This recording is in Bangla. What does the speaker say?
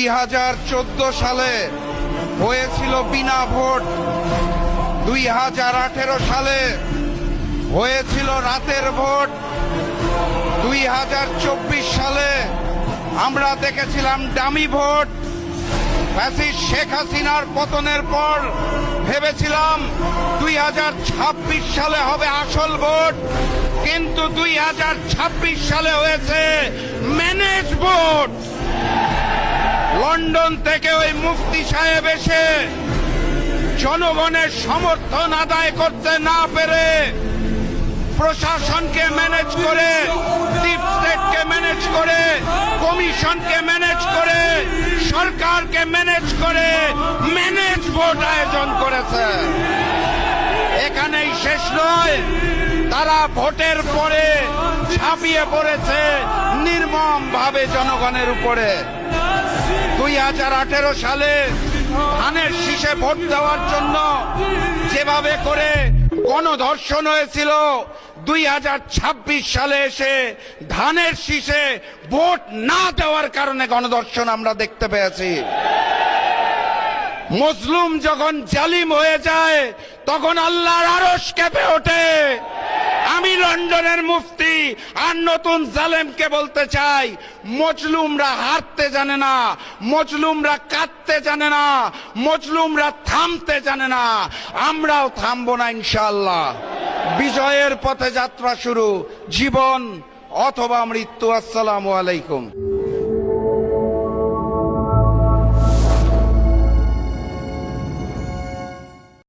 2014 সালে হয়েছিল বিনা ভোট, 2018 সালে হয়েছিল রাতের ভোট, 2024 সালে আমরা দেখেছিলাম ডামি ভোট। ফ্যাসিস্ট শেখ হাসিনার পতনের পর ভেবেছিলাম 2026 সালে হবে আসল ভোট, কিন্তু 2026 সালে হয়েছে ম্যানেজ ভোট। লন্ডন থেকে ওই মুফতি সাহেব এসে জনগণের সমর্থন আদায় করতে না পেরে প্রশাসনকে ম্যানেজ করে, ডিপ স্টেটকে ম্যানেজ করে, কমিশনকে ম্যানেজ করে, সরকারকে ম্যানেজ করে ম্যানেজ ভোট আয়োজন করেছে। এখানেই শেষ নয়, তারা ভোটের পরে ঝাঁপিয়ে পড়েছে নির্মম ভাবে জনগণের উপরে। 2018 সালে ধানের শীষে ভোট দেওয়ার জন্য যেভাবে করে গণধর্ষণ হয়েছিল, 2026 সালে এসে ধানের শীষে ভোট না দেওয়ার কারণে গণধর্ষণ আমরা দেখতে পেয়েছি। মজলুম যখন জালিম হয়ে যায় তখন আল্লাহর আরশ কেঁপে ওঠে। আমি লন্ডনের মুফতি আর নতুন জালেমকে বলতে চাই, মজলুমরা হারতে জানে না, মজলুমরা কাঁদতে জানে না, মজলুমরা থামতে জানে না। আমরাও থামবো না ইনশাআল্লাহ। বিজয়ের পথে যাত্রা শুরু, জীবন অথবা মৃত্যু। আসসালামু আলাইকুম।